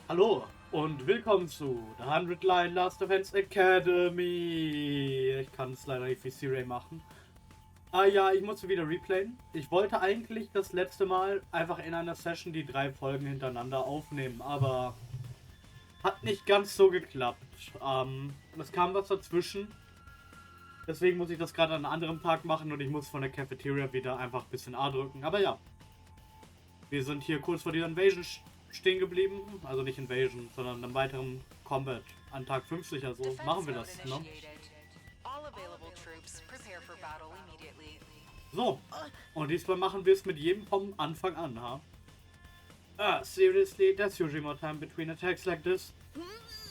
Hallo und willkommen zu The 100 Line Last Defense Academy. Ich kann es leider nicht wie Siri machen. Ah ja, ich musste wieder replayen. Ich wollte eigentlich das letzte Mal einfach in einer Session die 3 Folgen hintereinander aufnehmen, aber hat nicht ganz so geklappt. Es kam was dazwischen. Deswegen muss ich das gerade an einem anderen Tag machen und ich muss von der Cafeteria wieder einfach ein bisschen A drücken. Aber ja, wir sind hier kurz vor dieser Invasion stehen geblieben. Also nicht Invasion, sondern einem weiteren Combat an Tag 50, also machen wir das, ne? So, und diesmal machen wir es mit jedem vom Anfang an, ha? Ah, seriously, that's usually more time between attacks like this.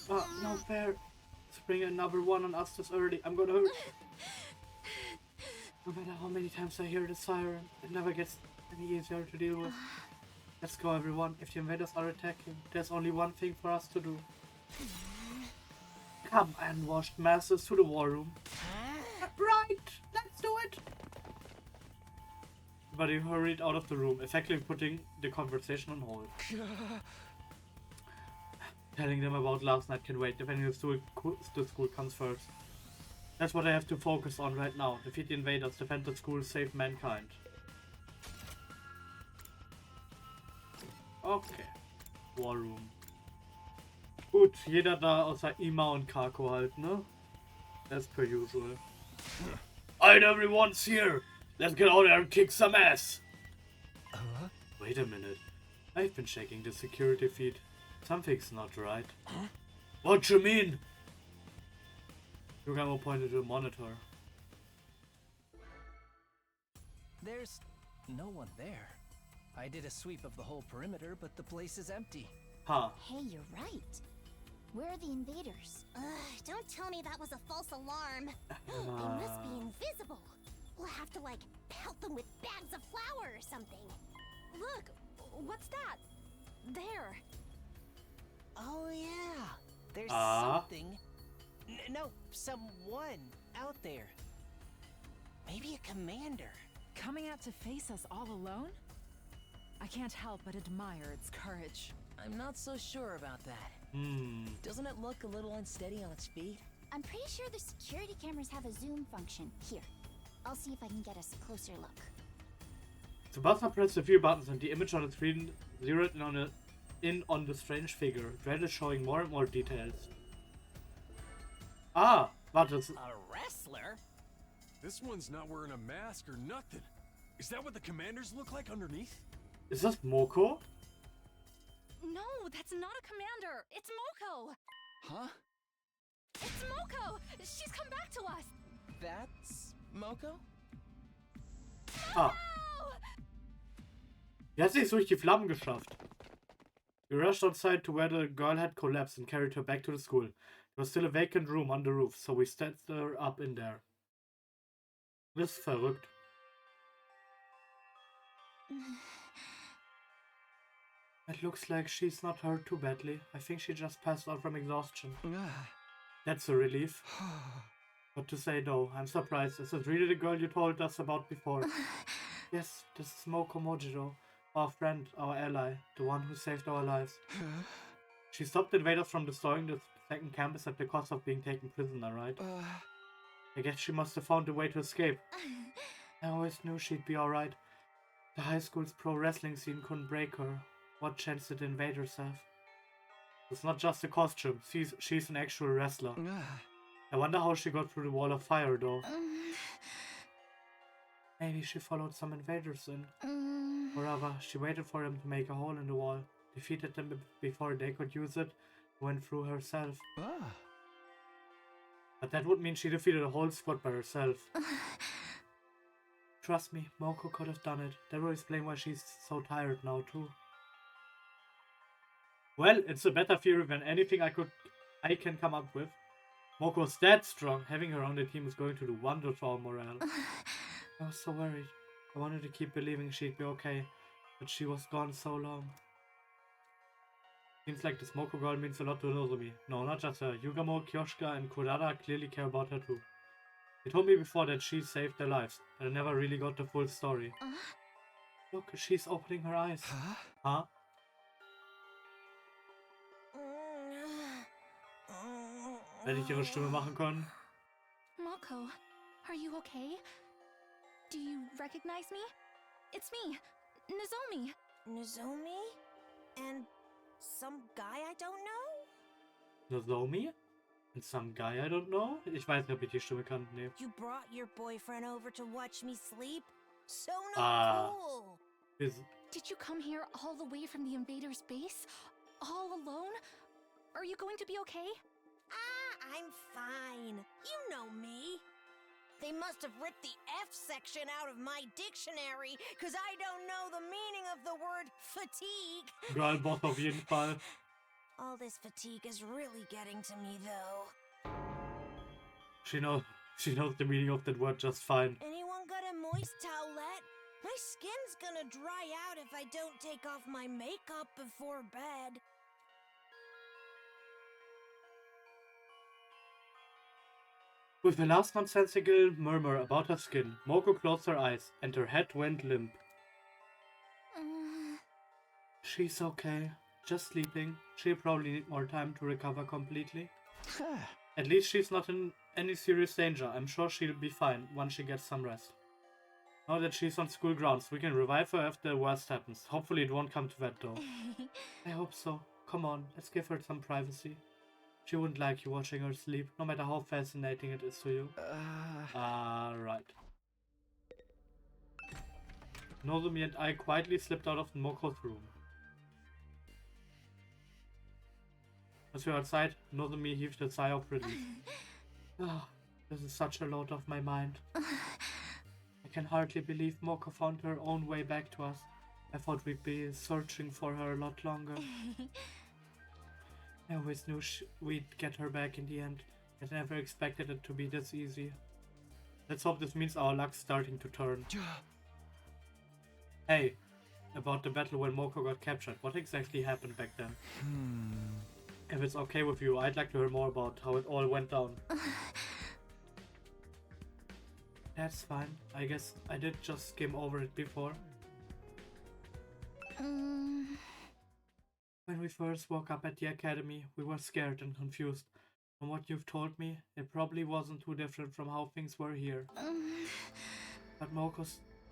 Ah, no fair. Spring another one on us this early. I'm gonna hurt. No matter how many times I hear the siren, it never gets any easier to deal with. Let's go, everyone. If the invaders are attacking, there's only one thing for us to do. Come, unwashed masses, to the war room. Right, let's do it. Everybody hurried out of the room, effectively putting the conversation on hold. Telling them about last night can wait, defending the school comes first. That's what I have to focus on right now. Defeat the invaders, defend the school, save mankind. Okay. War Room. Gut, jeder da außer Ima und Kako halt, ne? As per usual. Alright, everyone's here! Let's get out there and kick some ass! Wait a minute. I've been checking the security feed. Something's not right. What you mean? Yugamo pointed to the monitor. There's no one there. I did a sweep of the whole perimeter, but the place is empty. Huh. Hey, you're right. Where are the invaders? Don't tell me that was a false alarm. They must be invisible. We'll have to, like, pelt them with bags of flour or something. Look, what's that? There. Oh yeah, there's Ah. something. No, someone out there. Maybe a commander. Coming out to face us all alone? I can't help but admire its courage. I'm not so sure about that. Doesn't it look a little unsteady on its feet? I'm pretty sure the security cameras have a zoom function. Here, I'll see if I can get us a closer look. Sebastian pressed a few buttons and the image on the screen zeroed in on the strange figure. Dread is showing more and more details. Ah, warte. A wrestler? This one's not wearing a mask or nothing. Is that what the commanders look like underneath? Ist das Moko? No, that's not a commander. It's Moko. Huh? It's Moko. She's come back to us. That's Moko? Ah. Die hat sich durch die Flammen geschafft. We rushed outside to where the girl had collapsed and carried her back to the school. There was still a vacant room on the roof, so we set her up in there. Das ist verrückt. It looks like she's not hurt too badly. I think she just passed out from exhaustion. That's a relief. What to say though, I'm surprised. Is it really the girl you told us about before? Yes, this is Moko Mojiro, our friend, our ally, the one who saved our lives. She stopped the invaders from destroying the second campus at the cost of being taken prisoner, right? I guess she must have found a way to escape. I always knew she'd be alright. The high school's pro wrestling scene couldn't break her. What chance did the invaders have? It's not just a costume, she's an actual wrestler. I wonder how she got through the wall of fire though. Maybe she followed some invaders in. Or rather, she waited for them to make a hole in the wall, defeated them before they could use it, went through herself. But that would mean she defeated a whole squad by herself. Trust me, Moko could have done it. That will explain why she's so tired now too. Well, it's a better theory than anything I can come up with. Moko's that strong. Having her on the team is going to do wonders for our morale. I was so worried. I wanted to keep believing she'd be okay, but she was gone so long. Seems like this Moko girl means a lot to Nozomi. No, not just her. Yugamo, Kyoshika, and Kurada clearly care about her too. They told me before that she saved their lives, but I never really got the full story. Look, she's opening her eyes. Huh? Wenn ich ihre Stimme machen können. Moko, are you okay? Do you recognize me? It's me, Nozomi. Nozomi? And some guy I don't know? Nozomi? And some guy I don't know? Ich weiß nicht, ob ich die Stimme kann. Nee. You brought your boyfriend over to watch me sleep? So not cool. Did you come here all the way from the invaders' base? All alone? Are you going to be okay? I'm fine. You know me. They must have ripped the F section out of my dictionary, because I don't know the meaning of the word fatigue. Girlboss auf jeden Fall. All this fatigue is really getting to me, though. She knows the meaning of that word just fine. Anyone got a moist towelette? My skin's gonna dry out if I don't take off my makeup before bed. With a last nonsensical murmur about her skin, Moko closed her eyes, and her head went limp. She's okay. Just sleeping. She'll probably need more time to recover completely. At least she's not in any serious danger. I'm sure she'll be fine once she gets some rest. Now that she's on school grounds, we can revive her if the worst happens. Hopefully it won't come to that though. I hope so. Come on, let's give her some privacy. She wouldn't like you watching her sleep, no matter how fascinating it is to you. Right. Nozomi and I quietly slipped out of Moko's room. As we were outside, Nozomi heaved a sigh of relief. This is such a load off my mind. I can hardly believe Moko found her own way back to us. I thought we'd be searching for her a lot longer. I always knew we'd get her back in the end. I never expected it to be this easy. Let's hope this means our luck's starting to turn. Hey, about the battle when Moko got captured, what exactly happened back then? If it's okay with you, I'd like to hear more about how it all went down. That's fine. I guess I did just skim over it before. When we first woke up at the academy, we were scared and confused. From what you've told me, it probably wasn't too different from how things were here. But Moko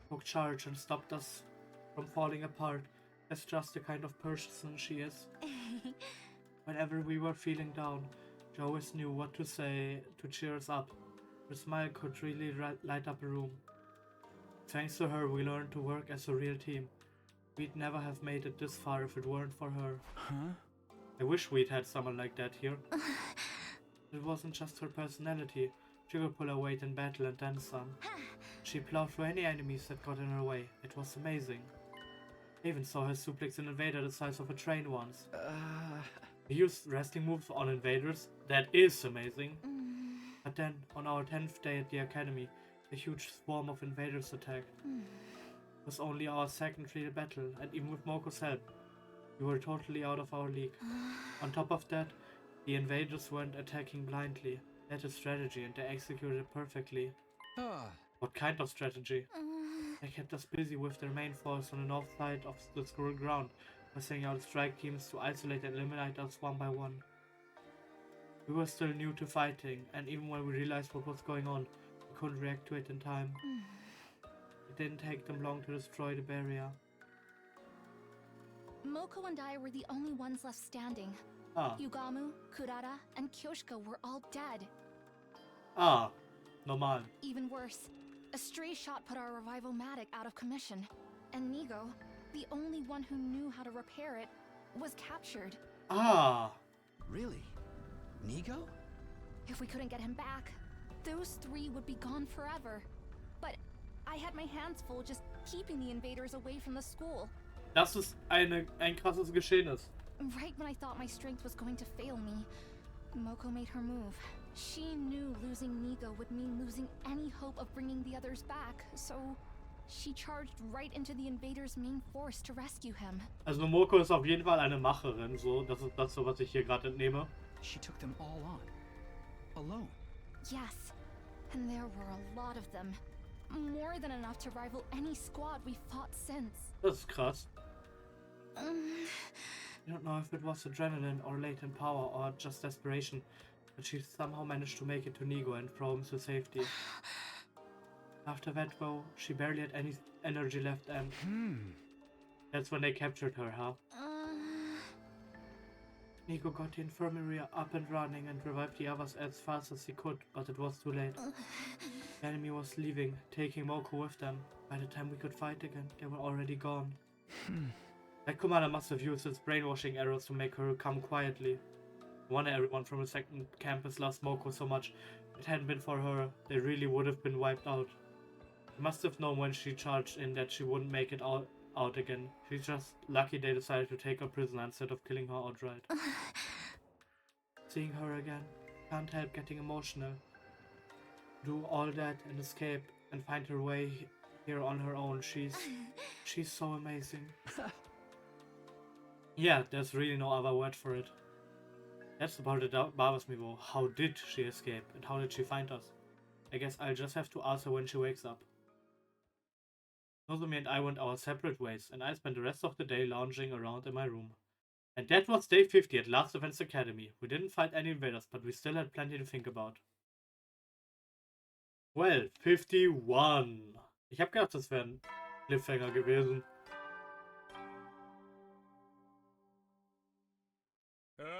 took charge and stopped us from falling apart. That's just the kind of person she is. Whenever we were feeling down, she always knew what to say to cheer us up. Her smile could really light up a room. Thanks to her, we learned to work as a real team. We'd never have made it this far if it weren't for her. I wish we'd had someone like that here. It wasn't just her personality. She could pull her weight in battle and then some. She plowed through any enemies that got in her way. It was amazing. I even saw her suplex an invader the size of a train once. He used wrestling moves on invaders. That is amazing. But then, on our 10th day at the academy, a huge swarm of invaders attacked. It was only our second real battle, and even with Moko's help, we were totally out of our league. On top of that, the invaders weren't attacking blindly. They had a strategy, and they executed it perfectly. What kind of strategy? They kept us busy with their main force on the north side of the school ground, by sending out strike teams to isolate and eliminate us one by one. We were still new to fighting, and even when we realized what was going on, we couldn't react to it in time. It didn't take them long to destroy the barrier. Moko and I were the only ones left standing. Yugamu, Kurara, and Kyoshika were all dead. Normal. Even worse, a stray shot put our revival-matic out of commission, and Nigo, the only one who knew how to repair it, was captured. Really? Nigo? If we couldn't get him back, those three would be gone forever. But I had my hands full just keeping the invaders away from the school. Das ist ein krasses Geschehnis. Right when I thought my strength was going to fail me, Moko made her move. She knew losing Nigo would mean losing any hope of bringing the others back, so she charged right into the invaders' main force to rescue him. Also Moko ist auf jeden Fall eine Macherin, so. Das ist das, was ich hier gerade entnehme. She took them all on. Alone. Yes, and there were a lot of them. More than enough to rival any squad we fought since. Das ist krass. I don't know if it was adrenaline or latent power or just desperation, but she somehow managed to make it to Nigo and throw him to safety. After that, though, she barely had any energy left, and that's when they captured her, huh? Nigo got the infirmary up and running and revived the others as fast as he could, but it was too late. The enemy was leaving, taking Moko with them. By the time we could fight again, they were already gone. That commander must have used his brainwashing arrows to make her come quietly. No wonder everyone from the second campus loves Moko so much. If it hadn't been for her, they really would have been wiped out. He must have known when she charged in that she wouldn't make it out again. She's just lucky they decided to take her prisoner instead of killing her outright. Seeing her again, can't help getting emotional. Do all that and escape and find her way here on her own. She's so amazing. Yeah, there's really no other word for it. That's the part that bothers me though. How did she escape and how did she find us? I guess I'll just have to ask her when she wakes up. Nozomi and I went our separate ways, and I spent the rest of the day lounging around in my room. And that was day 50 at Last Defense Academy. We didn't fight any invaders, but we still had plenty to think about. Well, 51. Ich hab gedacht, das wäre ein Cliffhanger gewesen.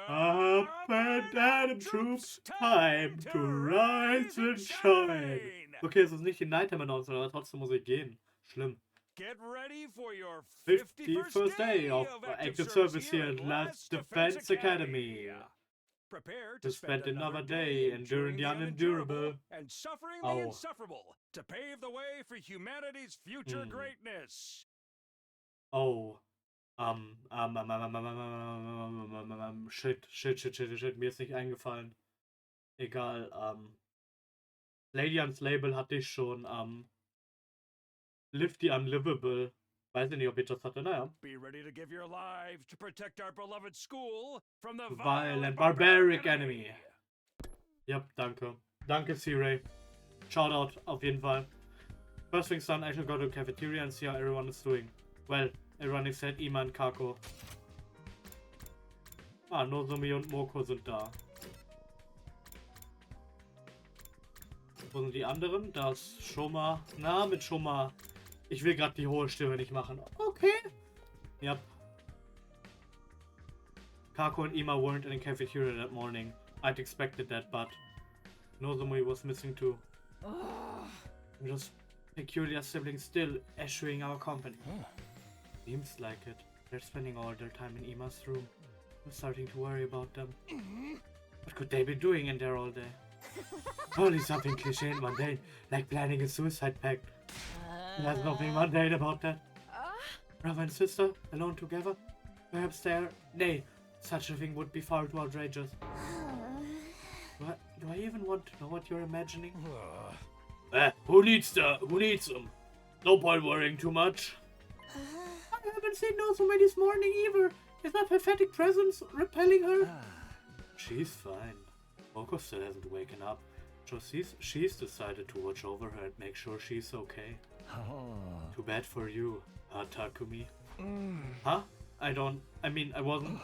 Up and down troops, time to rise and shine. Okay, es ist nicht die Nighttime Announcer, aber trotzdem muss ich gehen. Schlimm. Get ready for your 51st day of active service here at Last Defense Academy. Prepare To spend another day enduring the unendurable and suffering the insufferable to pave the way for humanity's future greatness. Oh. Shit, mir ist nicht eingefallen. Egal, Lady ans Label hatte ich schon, Live the Unlivable. Weiß ich nicht, ob ich das hatte, naja. Be ready to give your lives to protect our beloved school from the Vile and barbaric enemy. Yep, danke. Danke, C-Ray. Shoutout, auf jeden Fall. First things done, I should go to the cafeteria and see how everyone is doing. Well, everyone except Ima and Kako. Ah, Nozomi und Moko sind da. Wo sind die anderen? Das Shoma. Na, mit Shoma. Ich will gerade die hohe Stimme nicht machen. Okay. Yep. Kako and Ima weren't in the cafeteria that morning. I'd expected that, but Nozomi was missing too. Just peculiar siblings still eschewing our company. Seems like it. They're spending all their time in Ima's room. I'm starting to worry about them. What could they be doing in there all day? Only something cliche and mundane, like planning a suicide pact. There's nothing mundane about that. Brother and sister, alone together? Perhaps they're... Nay, such a thing would be far too outrageous. Do I even want to know what you're imagining? Who needs them? No point worrying too much. I haven't seen Nozomi this morning either. Is that pathetic presence repelling her? She's fine. Moko still hasn't waken up. So she's decided to watch over her and make sure she's okay. Too bad for you, Takumi. Huh? I wasn't...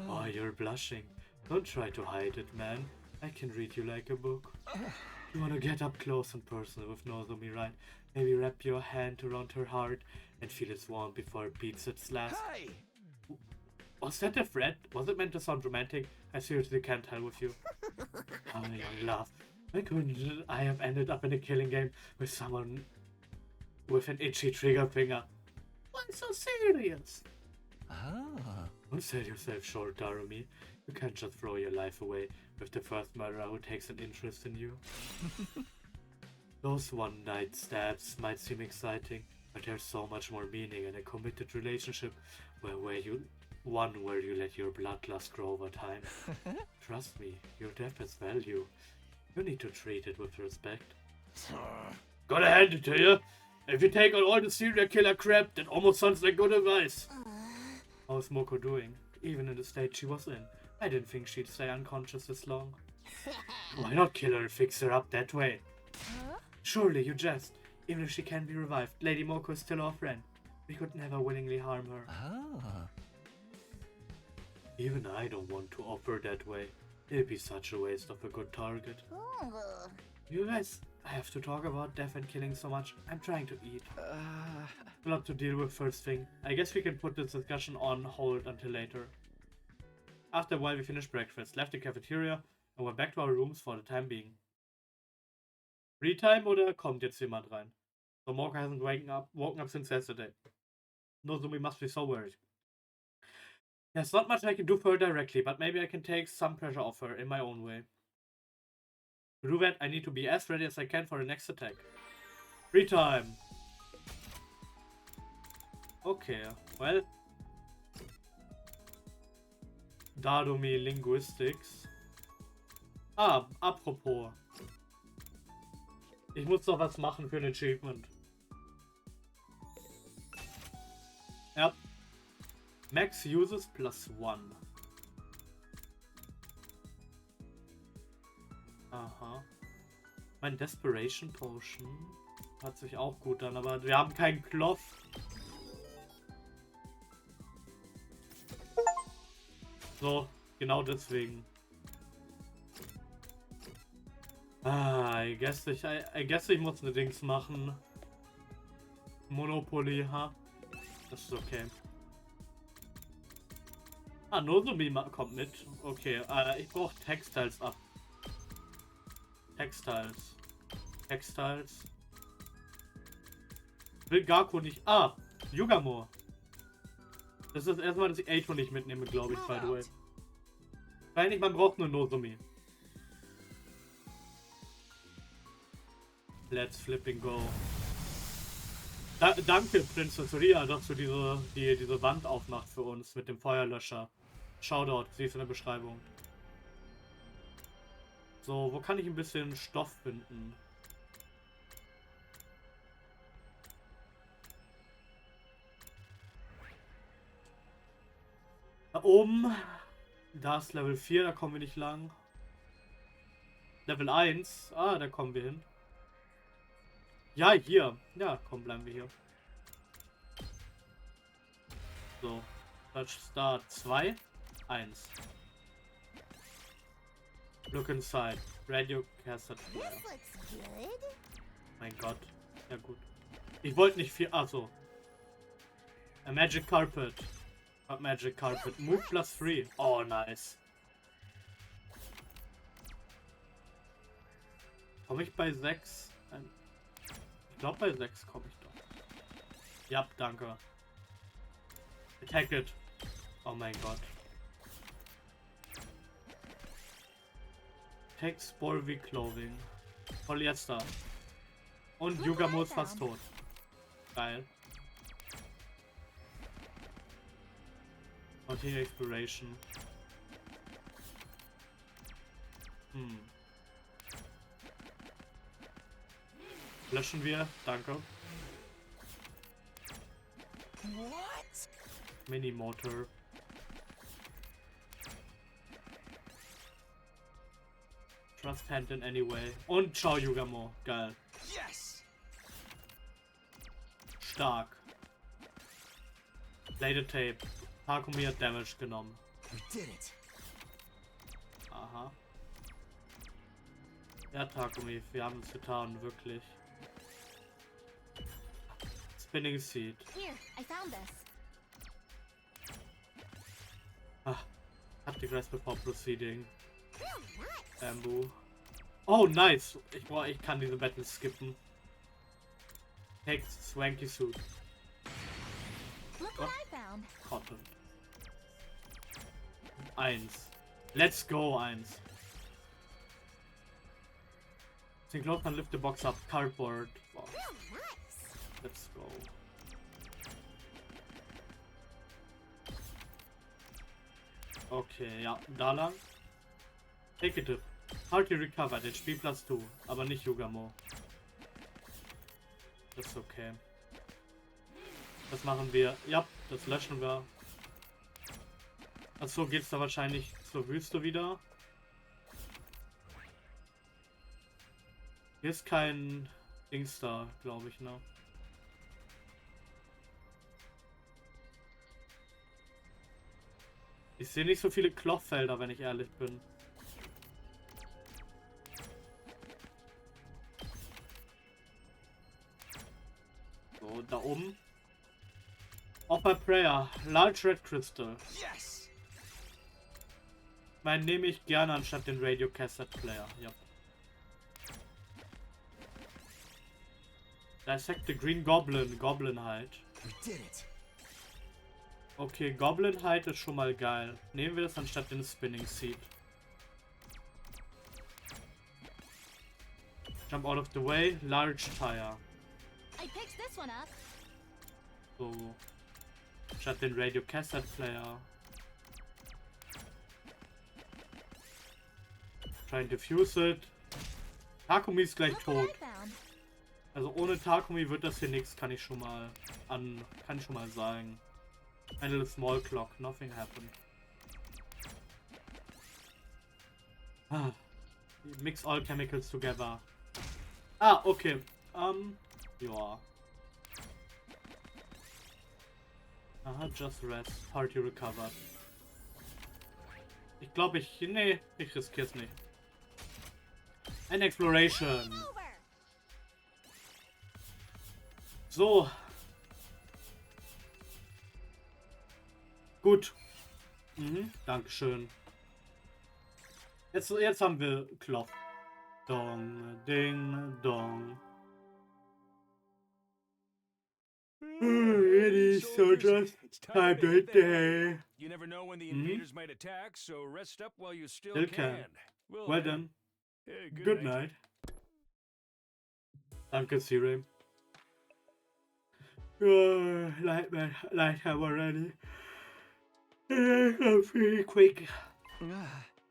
Oh, you're blushing. Don't try to hide it, man. I can read you like a book. You wanna get up close and personal with Nozomi, right? Maybe wrap your hand around her heart and feel its warmth before it beats its last. Hey! Was that a threat? Was it meant to sound romantic? I seriously can't tell with you. Oh, young love. Why couldn't I have ended up in a killing game with someone with an itchy trigger finger? Why so serious? Don't sell yourself short, Darumi. You can't just throw your life away with the first murderer who takes an interest in you. Those one-night stabs might seem exciting, but there's so much more meaning in a committed relationship where you let your bloodlust grow over time. Trust me, your death has value. You need to treat it with respect. Gotta hand it to you. If you take on all the serial killer crap, that almost sounds like good advice. How's Moko doing? Even in the state she was in, I didn't think she'd stay unconscious this long. Why not kill her and fix her up that way? Surely you jest. Even if she can be revived, Lady Moko is still our friend. We could never willingly harm her. Even I don't want to offer that way. It'd be such a waste of a good target. Ooh. You guys have to talk about death and killing so much. I'm trying to eat. A lot to deal with first thing. I guess we can put this discussion on hold until later. After a while we finished breakfast, left the cafeteria and went back to our rooms for the time being. Free time oder kommt jetzt jemand rein? So Morgan hasn't woken up since yesterday. Nozomi must be so worried. There's not much I can do for her directly, but maybe I can take some pressure off her in my own way. To do that, I need to be as ready as I can for the next attack. Free time! Okay, well... Dadomi Linguistics. Ah, apropos. Ich muss doch was machen für ein Achievement. Ja. Max uses +1. Aha. Mein Desperation Potion hat sich auch gut an, aber wir haben keinen Cloth. So, genau deswegen. I guess ich muss ne Dings machen. Monopoly, ha? Das ist okay. Ah, Nozomi kommt mit. Okay, ich brauche Textiles ab. Textiles. Will Kako nicht. Ah, Yugamo. Das ist erstmal, dass ich Eito nicht mitnehme, glaube ich, by the way. Eigentlich, man braucht nur Nozomi. Let's flipping go. Danke, Princess Ria, dass du diese Wand aufmacht für uns mit dem Feuerlöscher. Shoutout, sie ist in der Beschreibung. So, wo kann ich ein bisschen Stoff finden? Da oben. Da ist Level 4, da kommen wir nicht lang. Level 1. Ah, da kommen wir hin. Ja, hier. Ja, komm, bleiben wir hier. So. Touch Start 2. 1. Look inside. Radio Cassette Player. Mein Gott. Ja gut. Ich wollte nicht viel... Achso. A Magic Carpet. A Magic Carpet. Move +3. Oh, nice. Komme ich bei 6? Ich glaube bei 6 komme ich doch. Ja, danke. Attack it. Oh mein Gott. Take Spore Clothing. Polyester. Und Yugamo ist fast tot. Geil. Continue Exploration. Löschen wir. Danke. What? Mini-Motor. Trust Hand in any way. Und ciao, Yugamo. Geil. Yes. Stark. Bladed Tape. Takumi hat Damage genommen. We did it. Aha. Ja, Takumi, wir haben es getan, wirklich. Spinning Seed. Here, I found this. Ah, hat die Rest before proceeding. Nice. Bamboo. Oh, nice. Ich kann diese Battles skippen. Take Swanky Suit. Look what I found. Cotton. 1. Let's go, 1. Think Cloth can lift the box up. Cardboard. Wow. Nice. Let's go. Okay, ja, da lang. Take it. Party recovered. HP +2. Aber nicht Yugamo. Das ist okay. Das machen wir. Ja, das löschen wir. Achso, geht's da wahrscheinlich zur Wüste wieder. Hier ist kein Dings da, glaube ich, ne? Ich sehe nicht so viele Klopffelder, wenn ich ehrlich bin. So, da oben. Offer Prayer. Large Red Crystal. Yes! Meinen nehme ich gerne anstatt den Radio Cassette Player. Ja. Dissect the Green Goblin. Goblin Hide. We did it. Okay, Goblin Hide ist schon mal geil. Nehmen wir das anstatt den Spinning Seed. Jump out of the way. Large Tire. I picked this one up. So. Statt den Radio Cassette Player. Trying to fuse it. Takumi ist gleich Look what tot. I found. Also ohne Takumi wird das hier nichts, kann ich schon mal sagen. A little small clock, nothing happened. Ah, mix all chemicals together. Ah, okay. Ja. Aha, just rest. Party recovered. Ich glaube, nee, ich riskiere es nicht. An exploration. Over. So. Gut. Dankeschön. Jetzt haben wir Klopf. Dong, ding, dong. Ready, soldiers. Time to day. You never know when the invaders might attack, so rest up while you still Still can. can. Well done. Hey, Good night. Danke, Siri. Light have already. Pretty quick.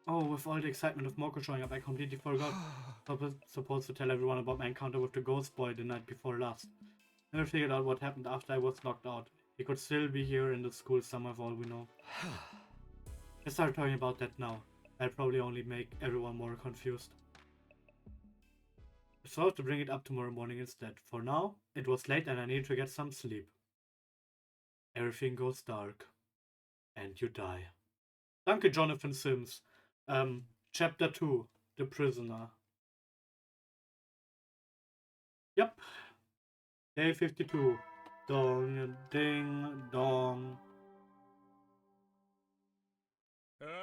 Oh, with all the excitement of Moko showing up, I completely forgot. I was supposed to tell everyone about my encounter with the ghost boy the night before last. Never figured out what happened after I was knocked out. He could still be here in the school somewhere for all we know. Let's start talking about that now. I'll probably only make everyone more confused. I thought to bring it up tomorrow morning instead. For now, it was late and I need to get some sleep. Everything goes dark. And you die. Danke, Jonathan Sims. Chapter 2. The Prisoner. Yep. Day 52. Dong, ding, dong.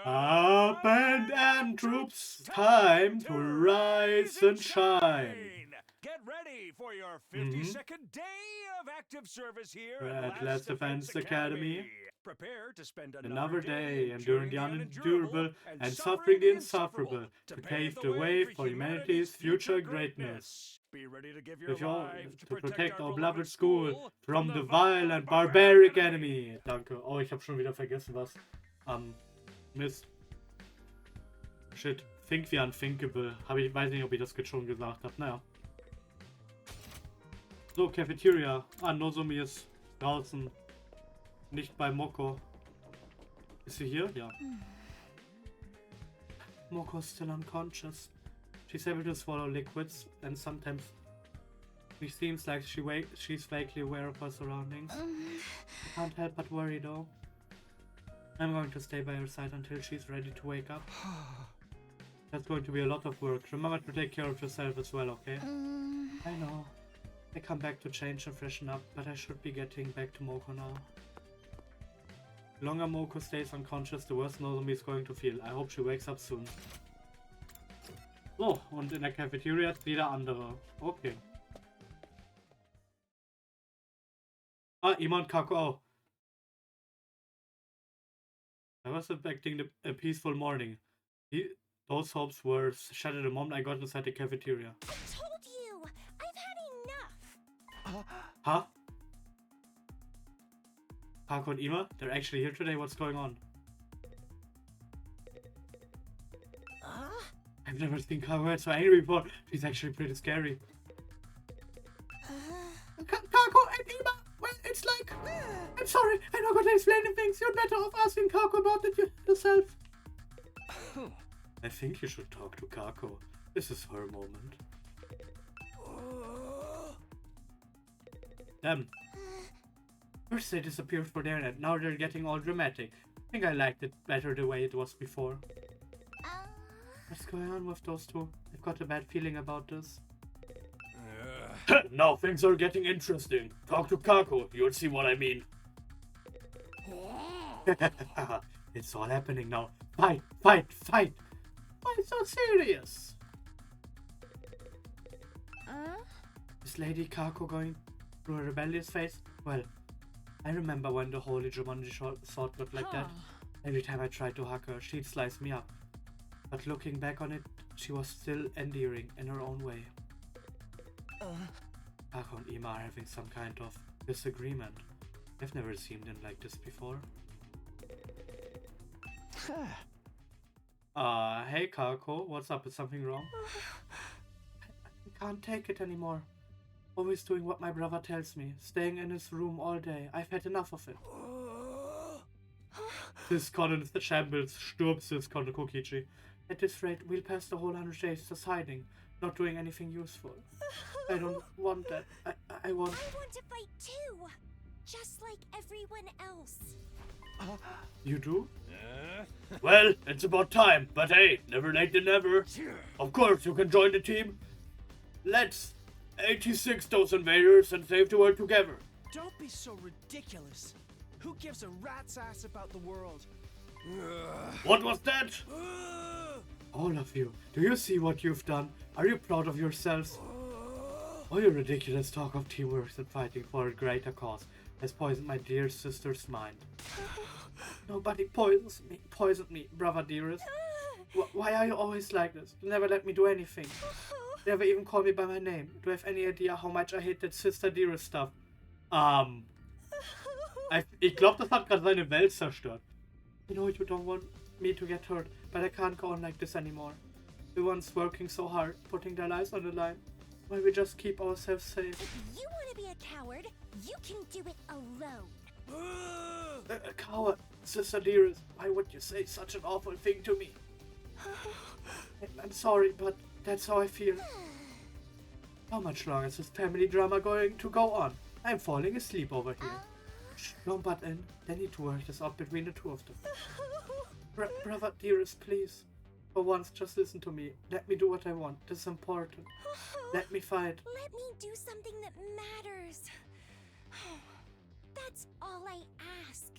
Up and troops, time to rise and shine. Get ready for your 52nd day of active service here at Last Defense Academy. Prepare to spend Another day enduring the unendurable and suffering the insufferable to pave the way for humanity's future greatness. Be ready to give your life to protect our beloved school from the vile and barbaric enemy. Danke. Oh, ich habe schon wieder vergessen was. Mist. Shit. Think wie unthinkable. Weiß nicht, ob ich das jetzt schon gesagt habe. Naja. So, Cafeteria. Ah, Nozomi ist draußen. Nicht bei Moko. Ist sie hier? Ja. Moko's still unconscious. She's able to swallow liquids and sometimes it seems like she's vaguely aware of her surroundings. I can't help but worry though. I'm going to stay by her side until she's ready to wake up. That's going to be a lot of work. Remember to take care of yourself as well, okay? I know. I come back to change and freshen up, but I should be getting back to Moko now. The longer Moko stays unconscious, the worse Nozomi is going to feel. I hope she wakes up soon. So, und in der Cafeteria ist wieder andere. Okay. Ah, Ima und Kako auch. I was expecting a peaceful morning. Those hopes were shattered the moment I got inside the cafeteria. I told you! I've had enough! Huh? Kako and Ima? They're actually here today? What's going on? I've never seen Kako so angry before. She's actually pretty scary. Kako and Ima! Well, it's like... I'm sorry, I'm not gonna explain things. You're better off asking Kako about it yourself. I think you should talk to Kako. This is her moment. Damn. First they disappeared for their net, now they're getting all dramatic. I think I liked it better the way it was before. Uh, What's going on with those two? I've got a bad feeling about this. Uh, Now things are getting interesting. Talk to Kako, you'll see what I mean. It's all happening now. Fight, fight, fight! Why so serious? Is Lady Kako going through a rebellious phase? Well, I remember when the holy Jumanji sword got like that. Every time I tried to hug her, she'd slice me up. But looking back on it, she was still endearing in her own way. Kako and Ima are having some kind of disagreement. I've never seen them like this before. Hey Kako, what's up? Is something wrong? I can't take it anymore. Always doing what my brother tells me, staying in his room all day. I've had enough of it. Syscon in the shambles, stirbt Syscon and Kokichi. At this rate, we'll pass the whole 100 days just hiding, not doing anything useful. I don't want that. I want... I want to fight too! Just like everyone else. You do? Well, it's about time, but hey, never late than never. Of course, you can join the team. Let's 86 those invaders and save the world together. Don't be so ridiculous. Who gives a rat's ass about the world? What was that? All of you, do you see what you've done? Are you proud of yourselves? All your ridiculous talk of teamwork and fighting for a greater cause has poisoned my dear sister's mind. Nobody poisoned me, brother dearest. Why are you always like this? You never let me do anything. You never even call me by my name. Do you have any idea how much I hate that sister dearest stuff? Ich glaube, das hat gerade seine Welt zerstört. I know you don't want me to get hurt, but I can't go on like this anymore. Everyone's working so hard, putting their lives on the line. Why we just keep ourselves safe? If you want to be a coward, you can do it alone. A coward, sister dearest. Why would you say such an awful thing to me? I'm sorry, but that's how I feel. How much longer is this family drama going to go on? I'm falling asleep over here. Shh, don't butt in. They need to work this out between the two of them. Brother dearest, please. For once, just listen to me. Let me do what I want. This is important. Let me fight. Let me do something that matters. That's all I ask.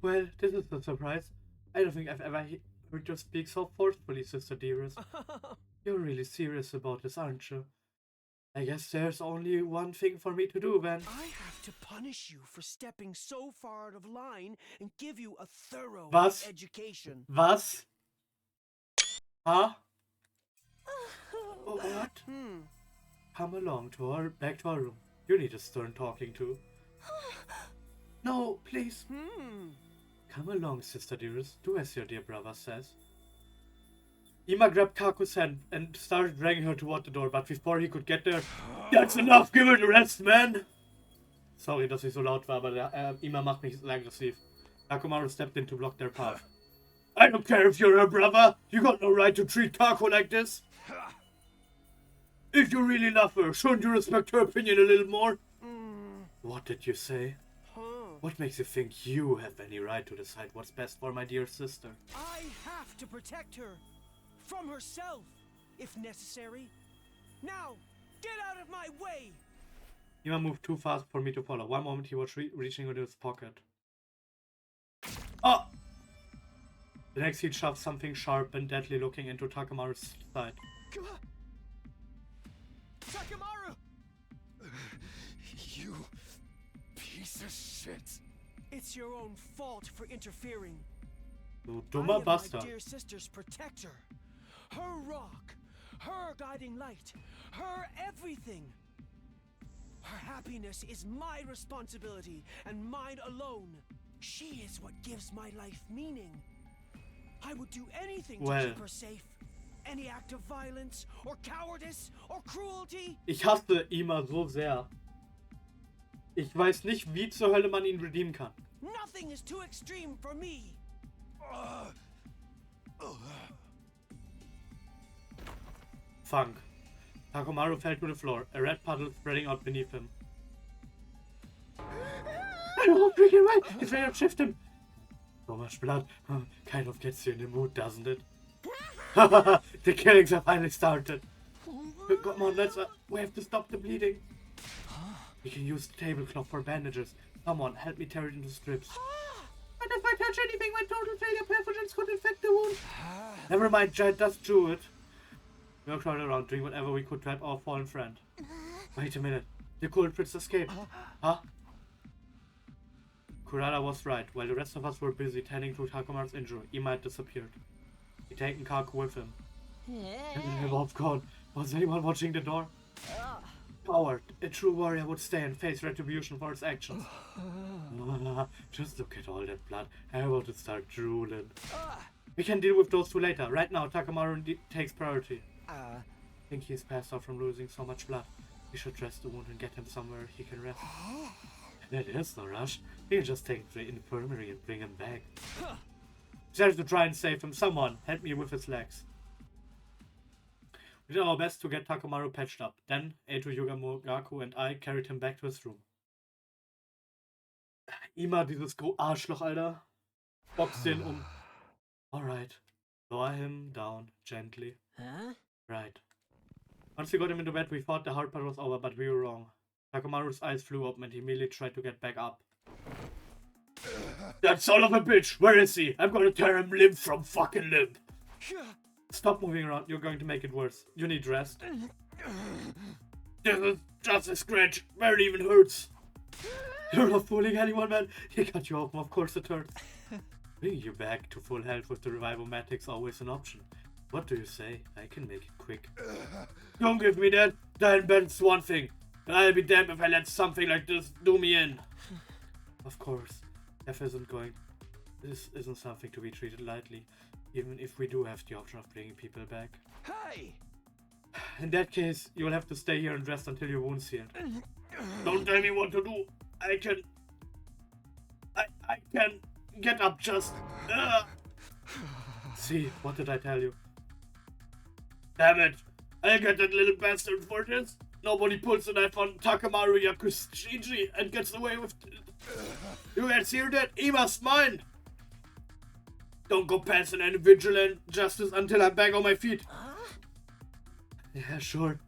Well, this is a surprise. I don't think I've ever heard you speak so forcefully, sister dearest. You're really serious about this, aren't you? I guess there's only one thing for me to do then. I have to punish you for stepping so far out of line and give you a thorough education. Was? Huh? What? Come along back to our room. You need a stern talking to. No, please. Come along, sister dearest. Do as your dear brother says. Ima grabbed Kaku's hand and started dragging her toward the door, but before he could get there... That's enough! Give it a rest, man! Sorry, dass ich so laut war, aber Ima macht mich sehr aggressiv. Takumaru stepped in to block their path. I don't care if you're her brother! You got no right to treat Kako like this! If you really love her, shouldn't you respect her opinion a little more? What did you say? What makes you think you have any right to decide what's best for my dear sister? I have to protect her. From herself, if necessary. Now, get out of my way! Ima moved too fast for me to follow. One moment he was reaching into his pocket. Oh! The next he shoved something sharp and deadly looking into Takamaru's side. Takamaru! You piece of shit. It's your own fault for interfering. Du I dummer am my Bastard. dear sister's protector. Her rock, her guiding light, her everything. Her happiness is my responsibility and mine alone. She is what gives my life meaning. I would do anything to keep her safe. Any act of violence or cowardice or cruelty. Ich hasse Ima so sehr. Ich weiß nicht, wie zur Hölle man ihn redeemen kann. Nothing is too extreme for me. Funk. Takumaru fell to the floor, a red puddle spreading out beneath him. I don't freaking way! He's ready to shift him! So much blood. Kind of gets you in the mood, doesn't it? The killings have finally started. Come on, we have to stop the bleeding. We can use the tablecloth for bandages. Someone, help me tear it into strips. But if I touch anything, my total failure pathogens could infect the wound. Never mind, Jed, just do it. We walked around doing whatever we could to help our fallen friend. Wait a minute. The culprits escaped. Huh? Kurara was right. While the rest of us were busy tending to Takumaru's injury, Ima had disappeared. He'd taken Kako with him. And the Wolf gone. Was anyone watching the door? Coward. A true warrior would stay and face retribution for his actions. Just look at all that blood. I want to start drooling. We can deal with those two later. Right now, Takumaru takes priority. I think he's passed out from losing so much blood. We should dress the wound and get him somewhere he can rest. That is no rush. We can just take him to the infirmary and bring him back. Decided to try and save him. Someone, help me with his legs. We did our best to get Takumaru patched up. Then, Eito, Yugamogaku and I carried him back to his room. Ima, dieses Arschloch, Alter. Boxt den Alright. Lower him down, gently. Right. Once we got him into bed, we thought the hard part was over, but we were wrong. Takumaru's eyes flew open and he immediately tried to get back up. That son of a bitch! Where is he? I'm gonna tear him limb from fucking limb! Stop moving around, you're going to make it worse. You need rest. This is just a scratch, where it even hurts. You're not fooling anyone, man. He cut you open, of course it hurts. Bringing you back to full health with the revival matic's always an option. What do you say? I can make it quick. Don't give me that. Then that's one thing. I'll be damned if I let something like this do me in. Of course. This isn't something to be treated lightly, even if we do have the option of bringing people back. Hey! In that case, you'll have to stay here and rest until your wound's healed. Don't tell me what to do. I can get up just... See, what did I tell you? Damn it! I'll get that little bastard for this. Nobody pulls a knife on Takumaru Yakushiji and gets away with it. You guys hear that? Ima's mine! Don't go passing any vigilant justice until I'm back on my feet. Yeah, sure.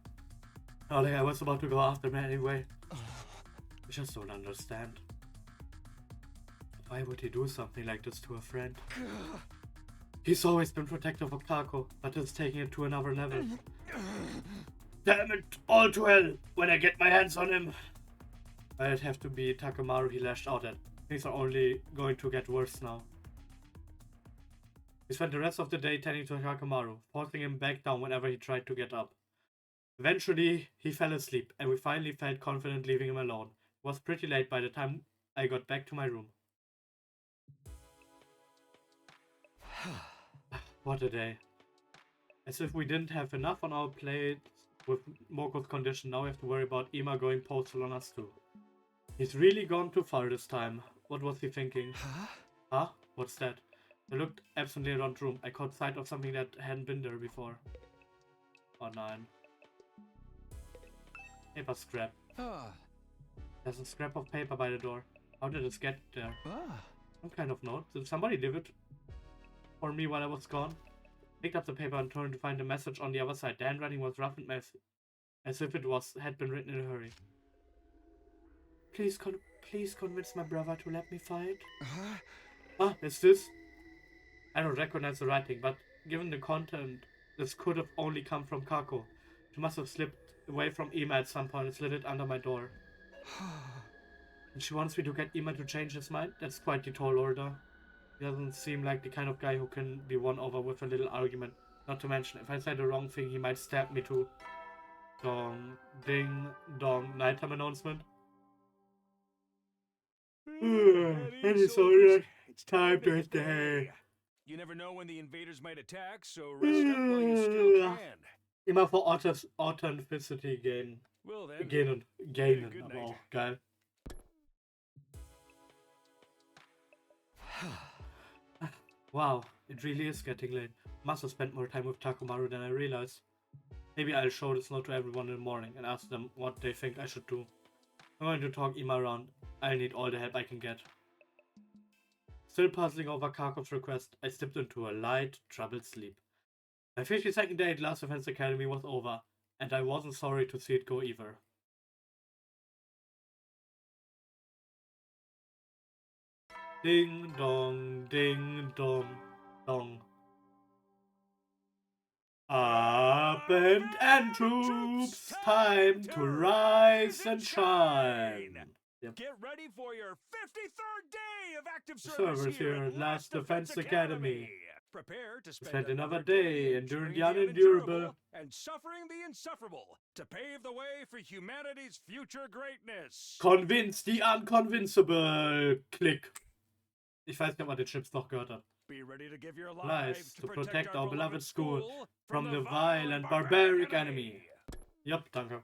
Oh, I was about to go after him anyway. I just don't understand. Why would he do something like this to a friend? He's always been protective of Kako, but it's taking it to another level. Damn it, all to hell, when I get my hands on him. I'd have to be Takumaru, he lashed out at. Things are only going to get worse now. We spent the rest of the day tending to Takumaru, forcing him back down whenever he tried to get up. Eventually, he fell asleep, and we finally felt confident leaving him alone. It was pretty late by the time I got back to my room. What a day. As if we didn't have enough on our plate with Moko's condition, now we have to worry about Ima going postal on us too. He's really gone too far this time. What was he thinking? Huh? What's that? I looked absently around the room. I caught sight of something that hadn't been there before. Oh, nine. Paper scrap. There's a scrap of paper by the door. How did it get there? Some kind of note. Did somebody leave it for me while I was gone? Picked up the paper and turned to find a message on the other side. The handwriting was rough and messy, as if it had been written in a hurry. Please convince my brother to let me fight. Ah, is this? I don't recognize the writing, but given the content, this could have only come from Kako. She must have slipped away from Ima at some point and slid it under my door. And she wants me to get Ima to change his mind? That's quite the tall order. He doesn't seem like the kind of guy who can be won over with a little argument. Not to mention, if I say the wrong thing, he might stab me too. Dong, ding, dong, nighttime announcement. Any soldier, it's time to hit the hay. You never know when the invaders might attack, so rest up while you still can. Immer for Authenticity gain. Well then, Gainen, good aber night. auch geil. Wow, it really is getting late. Must have spent more time with Takumaru than I realized. Maybe I'll show this note to everyone in the morning and ask them what they think I should do. I'm going to talk Ima around. I need all the help I can get. Still puzzling over Kako's request, I slipped into a light, troubled sleep. My 52nd day at Last Defense Academy was over, and I wasn't sorry to see it go either. Ding dong, ding dong, dong. Up and troops, time to rise and shine. Yep. Get ready for your 53rd day of active Service here at Last Defense Academy. Prepare to Spend another day enduring the unendurable and suffering the insufferable to pave the way for humanity's future greatness. Convince the unconvincible. Klick. Ich weiß nicht, ob man den Chips noch gehört hat. Be ready to give your Lives to protect our beloved school from the vile and barbaric enemy. Yup, danke.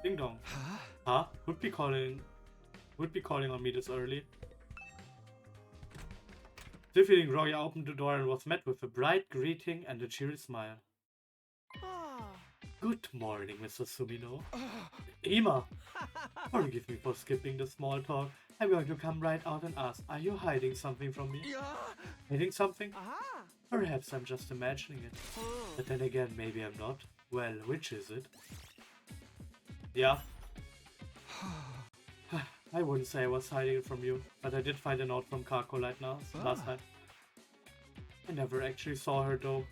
Ding dong. Huh? Would be calling on me this early. Still feeling groggy, I opened the door and was met with a bright greeting and a cheery smile. Good morning, Mr. Sumino. Ima! Forgive me for skipping the small talk. I'm going to come right out and ask, are you hiding something from me? Hiding something? Perhaps I'm just imagining it. But then again, maybe I'm not. Well, which is it? Yeah. I wouldn't say I was hiding it from you, but I did find a note from Kako last night. I never actually saw her though.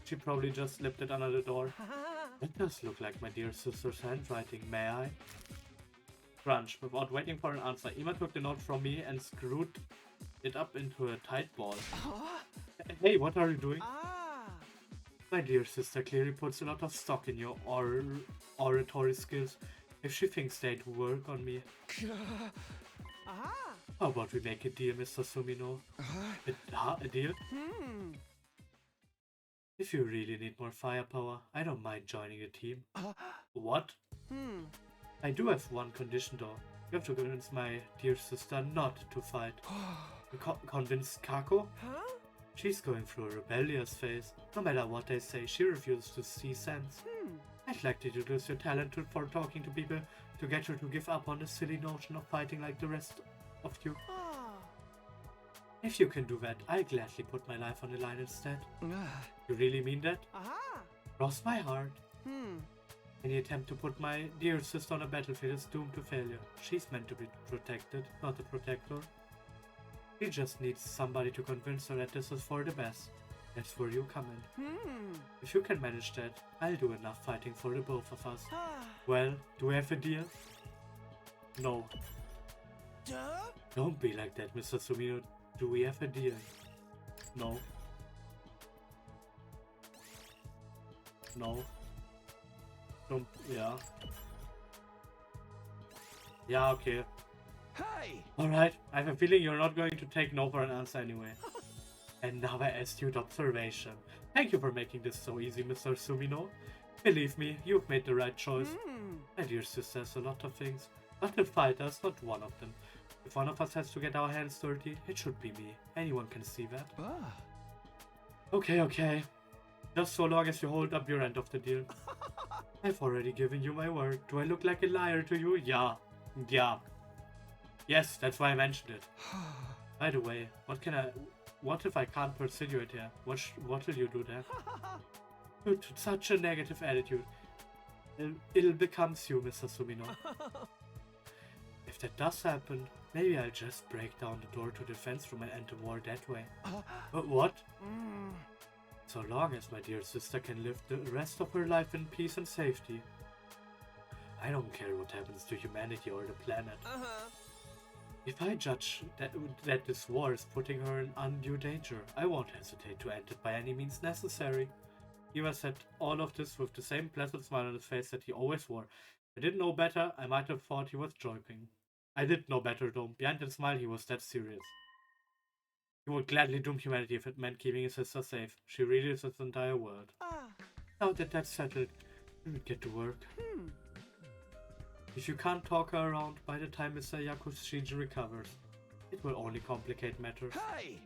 She probably just slipped it under the door. That does look like my dear sister's handwriting, may I? Crunch. Without waiting for an answer, Ima took the note from me and screwed it up into a tight ball. Hey, what are you doing? My dear sister clearly puts a lot of stock in your oratory skills. If she thinks they'd work on me. How about we make a deal, Mr. Sumino? A deal? If you really need more firepower, I don't mind joining the team. What? I do have one condition though. You have to convince my dear sister not to fight. Convince Kako? She's going through a rebellious phase. No matter what they say, she refuses to see sense. I'd like you to use your talent for talking to people to get her to give up on the silly notion of fighting like the rest of you. If you can do that, I'll gladly put my life on the line instead. You really mean that? Cross my heart. Any attempt to put my dear sister on a battlefield is doomed to failure. She's meant to be protected, not a protector. She just needs somebody to convince her that this is for the best. That's where you come in. If you can manage that, I'll do enough fighting for the both of us. Well, do we have a deal? No. Don't be like that, Mr. Sumino. Do we have a deal? No. No. Don't, yeah. Yeah, okay. Hey! Alright, I have a feeling you're not going to take no for an answer anyway. Another astute observation. Thank you for making this so easy, Mr. Sumino. Believe me, you've made the right choice. My dear sister has a lot of things, but a fighter's not one of them. If one of us has to get our hands dirty, it should be me. Anyone can see that. Okay. Just so long as you hold up your end of the deal. I've already given you my word. Do I look like a liar to you? Yeah. Yes, that's why I mentioned it. By the way, what if I can't persuade you here? What will you do then? With such a negative attitude. It'll become you, Mr. Sumino. If that does happen, maybe I'll just break down the door to the defense room and end the war that way. What? So long as my dear sister can live the rest of her life in peace and safety. I don't care what happens to humanity or the planet. If I judge that this war is putting her in undue danger, I won't hesitate to end it by any means necessary. Ima said all of this with the same pleasant smile on his face that he always wore. If I didn't know better, I might have thought he was joking. I did know better though. Behind that smile, he was that serious. He would gladly doom humanity if it meant keeping his sister safe. She really is his entire world. Now that that's settled, we will get to work. If you can't talk her around by the time Mr. Yakushiji recovers, it will only complicate matters. Hey!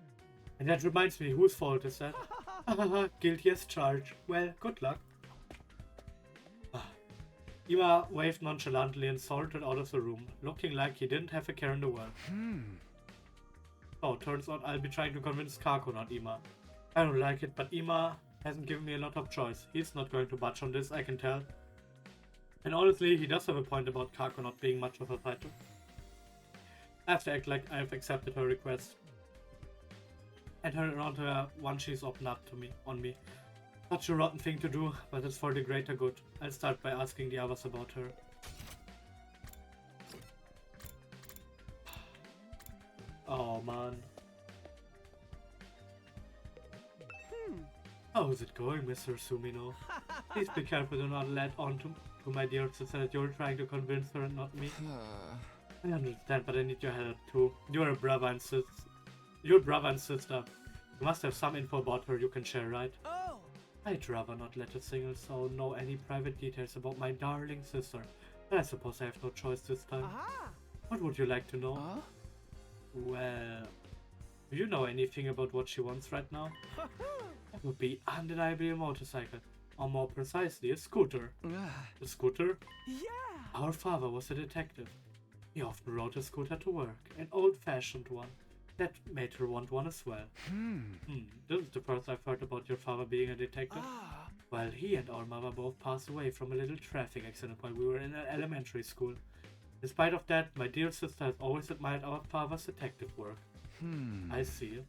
And that reminds me, whose fault is that? Guilty as charged. Well, good luck. Ima waved nonchalantly and sauntered out of the room, looking like he didn't have a care in the world. Oh, turns out I'll be trying to convince Kako, not Ima. I don't like it, but Ima hasn't given me a lot of choice. He's not going to budge on this, I can tell. And honestly, he does have a point about Kako not being much of a fighter. I have to act like I've accepted her request. And turn around her once she's opened up to me, on me. Such a rotten thing to do, but it's for the greater good. I'll start by asking the others about her. Oh man. How's it going, Mr. Sumino? Please be careful to not let on to my dear sister that you're trying to convince her and not me. I understand, but I need your help too. You're a brother and sister. You're brother and sister. You must have some info about her you can share, right? Oh! I'd rather not let a single soul know any private details about my darling sister. But I suppose I have no choice this time. Aha! What would you like to know? Well, do you know anything about what she wants right now? That would be undeniably a motorcycle. Or more precisely, a scooter. A scooter? Yeah! Our father was a detective. He often rode a scooter to work, an old-fashioned one. That made her want one as well. This is the first I've heard about your father being a detective. Well, he and our mother both passed away from a little traffic accident while we were in elementary school. In spite of that, my dear sister has always admired our father's detective work. I see.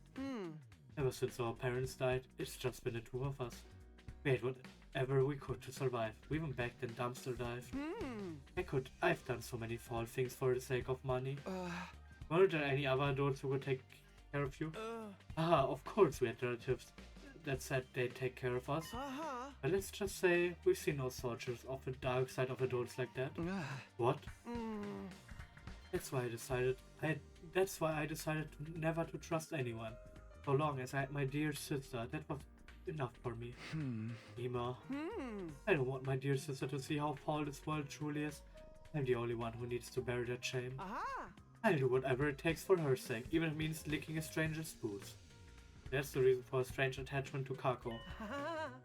Ever since our parents died, it's just been the two of us. We ate whatever we could to survive. We even begged and dumpster dived. I've done so many foul things for the sake of money. Weren't there any other adults who would take care of you? Of course we had relatives that said they'd take care of us. But let's just say we've seen no soldiers of the dark side of adults like that. What? That's why I decided never to trust anyone. So long as I had my dear sister, that was enough for me. Ima, I don't want my dear sister to see how foul this world truly is. I'm the only one who needs to bear that shame. I'll do whatever it takes for her sake, even if it means licking a stranger's boots. That's the reason for a strange attachment to Kako.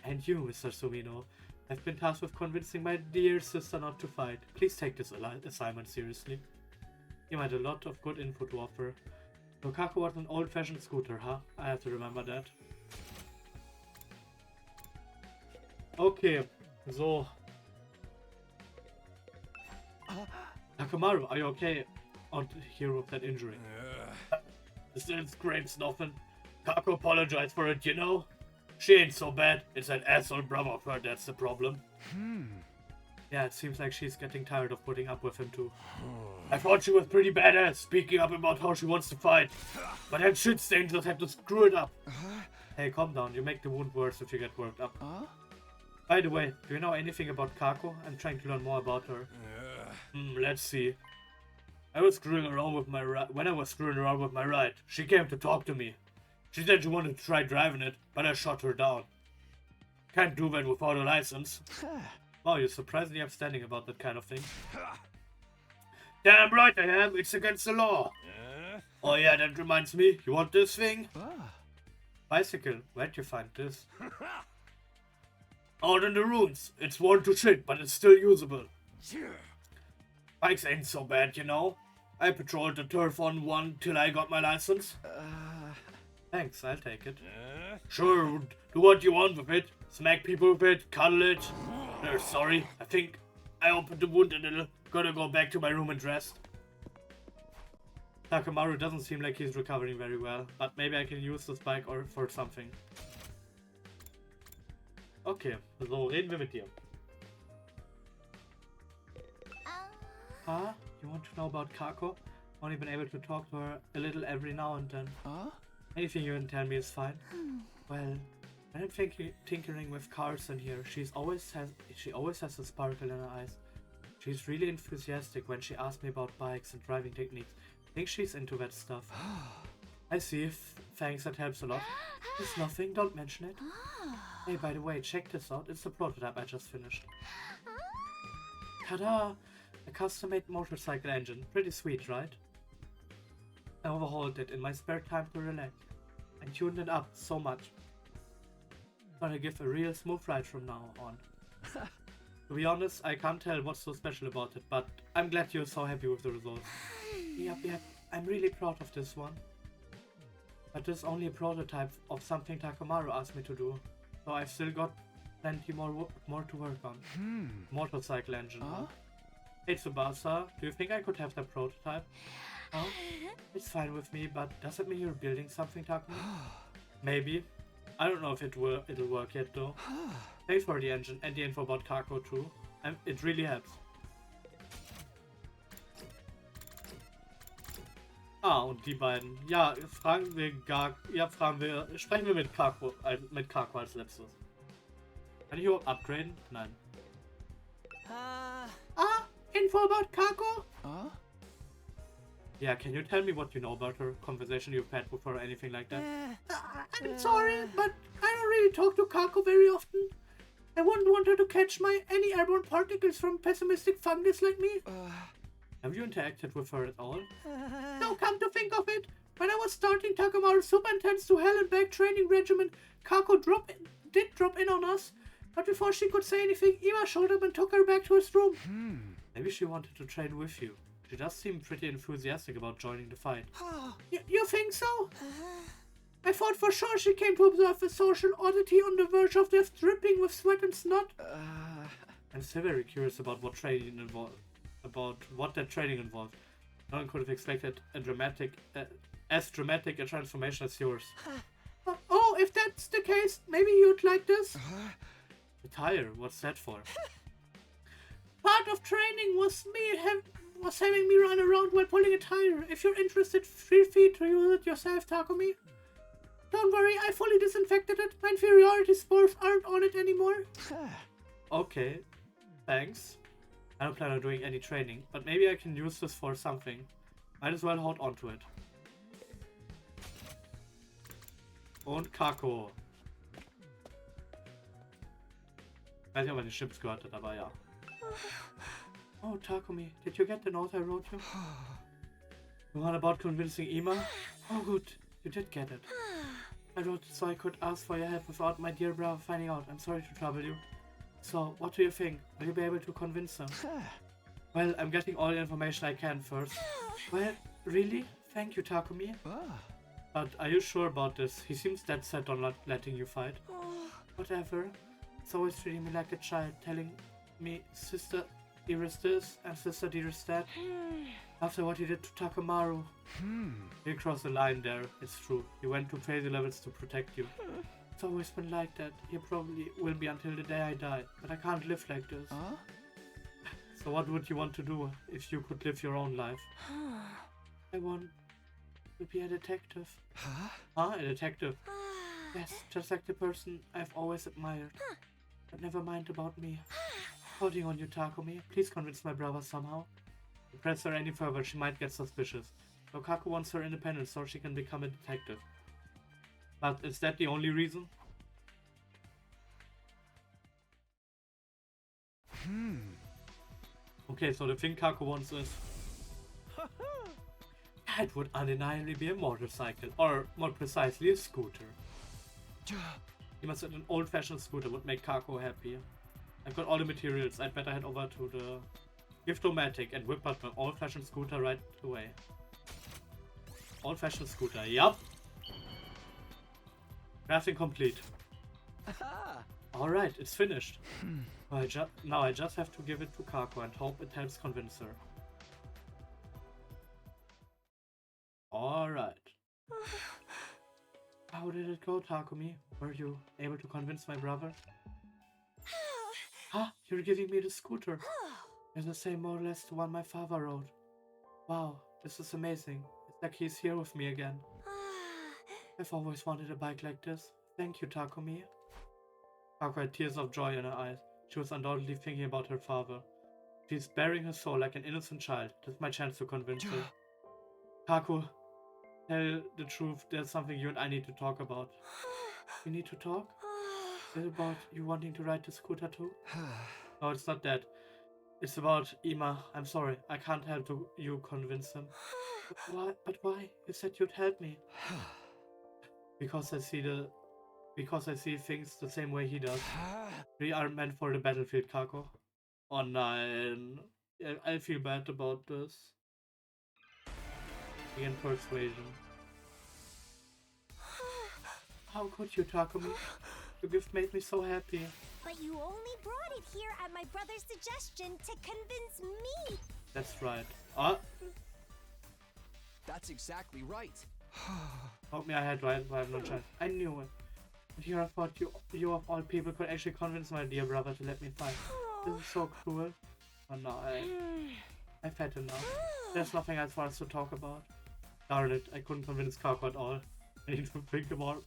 And you, Mr. Sumino, have been tasked with convincing my dear sister not to fight. Please take this assignment seriously. You had a lot of good info to offer. So Kako was an old-fashioned scooter, huh? I have to remember that. Okay, so. Takamaru, are you okay? Out here with that injury. Still scrapes nothing. Kako apologized for it, you know? She ain't so bad. It's that asshole brother of her that's the problem. Yeah, it seems like she's getting tired of putting up with him too. I thought she was pretty badass, speaking up about how she wants to fight. But that shit stain just had to screw it up. Hey, calm down. You make the wound worse if you get worked up. By the way, do you know anything about Kako? I'm trying to learn more about her. Let's see. When I was screwing around with my ride, she came to talk to me. She said she wanted to try driving it, but I shot her down. Can't do that without a license. Wow, you're surprisingly upstanding about that kind of thing. Damn right I am, it's against the law. Oh yeah, that reminds me, you want this thing? Bicycle, where'd you find this? Out in the ruins. It's worn to shit, but it's still usable. Bikes ain't so bad, you know. I patrolled the turf on one till I got my license. Thanks, I'll take it. Sure, do what you want with it. Smack people with it, cuddle it. Sorry, I think I opened the wound a little. Gotta go back to my room and rest. Takamaru doesn't seem like he's recovering very well, but maybe I can use this bike or for something. Okay, so reden wir mit dir. You want to know about Kako? Only been able to talk to her a little every now and then. Anything you can tell me is fine. Well, when I'm tinkering with cars in here, she always has a sparkle in her eyes. She's really enthusiastic when she asks me about bikes and driving techniques. I think she's into that stuff. I see. Thanks, that helps a lot. It's nothing, don't mention it. Hey, by the way, check this out. It's the prototype I just finished. Ta-da! A custom-made motorcycle engine. Pretty sweet, right? I overhauled it in my spare time to relax and tuned it up so much. Gonna give a real smooth ride from now on. To be honest, I can't tell what's so special about it, but I'm glad you're so happy with the results. Yep, I'm really proud of this one. But this is only a prototype of something Takamaru asked me to do, so I've still got plenty more to work on. Motorcycle engine. Huh? Hey Tsubasa, do you think I could have that prototype? Oh, it's fine with me, but does it mean you're building something, Takumi? Maybe. I don't know if it'll work yet though. Thanks for the engine and the info about Kako too. And it really helps. Ah, und die beiden. Ja, sprechen wir mit Kako als letztes. Kann ich überhaupt upgraden? Nein. Info about Kako? Yeah, can you tell me what you know about her? Conversation you've had with her or anything like that? I'm sorry, but I don't really talk to Kako very often. I wouldn't want her to catch any airborne particles from pessimistic fungus like me. Have you interacted with her at all? No, come to think of it, when I was starting Takamaru's super intense to hell and back training regimen, Kako did drop in on us. But before she could say anything, Ima showed up and took her back to his room. Maybe she wanted to train with you. She does seem pretty enthusiastic about joining the fight. You think so? I thought for sure she came to observe a social oddity on the verge of death dripping with sweat and snot. I'm still very curious about what training involved. No one could have expected as dramatic a transformation as yours. Oh, if that's the case, maybe you'd like this? A tire? What's that for? Part of training was having me run around while pulling a tire. If you're interested, feel free to use it yourself, Takumi. Don't worry, I fully disinfected it. My inferiority spores aren't on it anymore. Okay, thanks. I don't plan on doing any training, but maybe I can use this for something. Might as well hold on to it. Und Kako. Ich weiß nicht, ob man die Chips gehört hat, aber ja. Oh, Takumi, did you get the note I wrote you? The one about convincing Ima? Oh, good. You did get it. I wrote it so I could ask for your help without my dear brother finding out. I'm sorry to trouble you. So, what do you think? Will you be able to convince them? Well, I'm getting all the information I can first. Well, really? Thank you, Takumi. But are you sure about this? He seems dead set on not letting you fight. Whatever. He's always treating me like a child, telling me sister dearest this and sister dearest that. After what he did to Takamaru. He crossed the line there, it's true. He went to crazy levels to protect you. It's always been like that. He probably will be until the day I die. But I can't live like this. So what would you want to do if you could live your own life? I want to be a detective. A detective? Yes, just like the person I've always admired. But never mind about me. Holding on you, Takumi. Please convince my brother somehow. If you press her any further, she might get suspicious. So Kako wants her independence so she can become a detective. But is that the only reason? Okay, so the thing Kako wants is... That would undeniably be a motorcycle, or more precisely a scooter. He must have an old-fashioned scooter would make Kako happy. I've got all the materials, I'd better head over to the Giftomatic and whip out my old-fashioned scooter right away. Old-fashioned scooter, yup! Crafting complete. Alright, it's finished. Now I just have to give it to Kako and hope it helps convince her. Alright. How did it go, Takumi? Were you able to convince my brother? You're giving me the scooter. It's the same more or less the one my father rode. Wow, this is amazing. It's like he's here with me again. I've always wanted a bike like this. Thank you, Takumi. Kako had tears of joy in her eyes. She was undoubtedly thinking about her father. She's bearing her soul like an innocent child. This is my chance to convince her. Kako, tell the truth. There's something you and I need to talk about. We need to talk? Is it about you wanting to ride the scooter too? No, it's not that. It's about Ima. I'm sorry. I can't help you convince him. But why? You said you'd help me. Because I see things the same way he does. We are meant for the battlefield, Kako. Oh nein. I feel bad about this. Again, persuasion. How could you, Takumi? Your gift made me so happy. But you only brought it here at my brother's suggestion to convince me. That's right. That's exactly right. Told me I had right, but I'm not sure. I knew it. But here I thought you of all people could actually convince my dear brother to let me fight. This is so cruel. Oh no, I've had enough. There's nothing else for us to talk about. Darn it, I couldn't convince Kako at all. I need to think about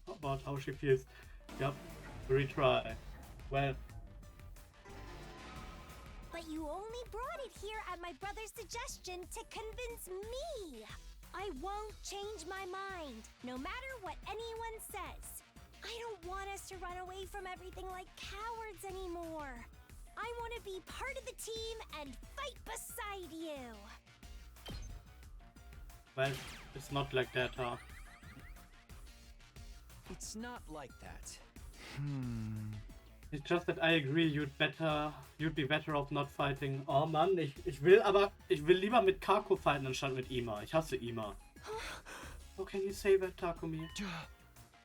how she feels. Yep, retry. Well. But you only brought it here at my brother's suggestion to convince me. I won't change my mind, no matter what anyone says. I don't want us to run away from everything like cowards anymore. I want to be part of the team and fight beside you. Well, it's not like that, huh? It's not like that. It's just that I agree, you'd be better off not fighting. Oh Mann, ich will lieber mit Kako fighten anstatt mit Ima. Ich hasse Ima. How can you say that, Takumi?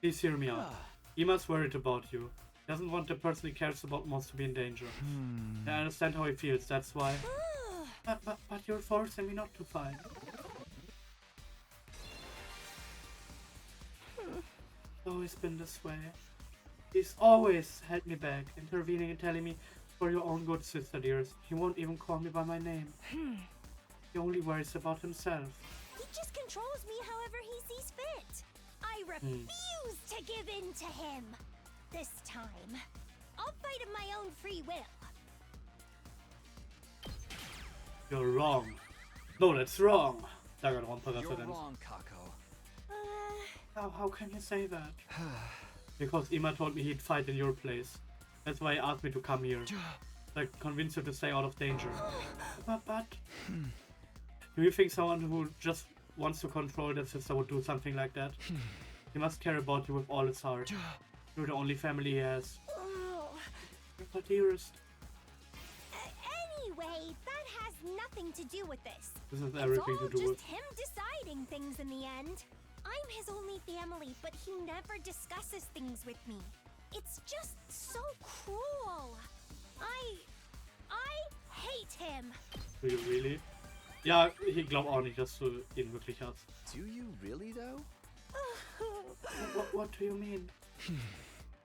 Please hear me out. Ima's worried about you. He doesn't want the person he cares about most to be in danger. I understand how he feels, that's why. But you're forcing me not to fight. It's always been this way. He's always held me back, intervening and telling me, for your own good, sister dearest. He won't even call me by my name. He only worries about himself. He just controls me however he sees fit. I refuse to give in to him. This time, I'll fight of my own free will. You're wrong. No, that's wrong. You're wrong, Kako. How can you say that? Because Ima told me he'd fight in your place. That's why he asked me to come here. Like, convince you to stay out of danger. But... Do you think someone who just wants to control their sister would do something like that? He must care about you with all his heart. You're the only family he has. But dearest... Anyway, that has nothing to do with this. This has everything to do with... It's all just him deciding things in the end. I'm his only family, but he never discusses things with me. It's just so cruel. I hate him. Do you really? Ja, ich glaube auch nicht, dass du ihn wirklich hast. Do you really, though? What do you mean?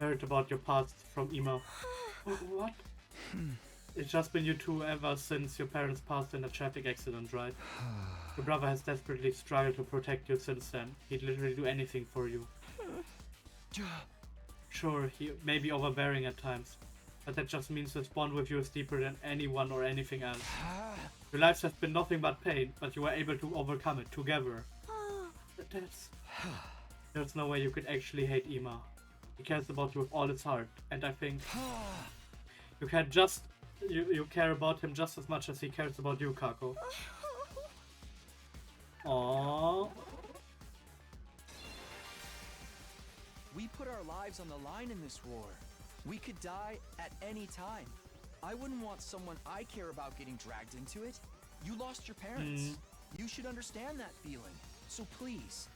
Heard about your past from Ima. What? It's just been you two ever since your parents passed in a traffic accident, right? Your brother has desperately struggled to protect you since then. He'd literally do anything for you. Sure, he may be overbearing at times, but that just means his bond with you is deeper than anyone or anything else. Your lives have been nothing but pain, but you were able to overcome it together. There's no way you could actually hate Ima. He cares about you with all his heart, and I think you care about him just as much as he cares about you, Kako. Aww. We put our lives on the line in this war. We could die at any time. I wouldn't want someone I care about getting dragged into it. You lost your parents. You should understand that feeling. So please,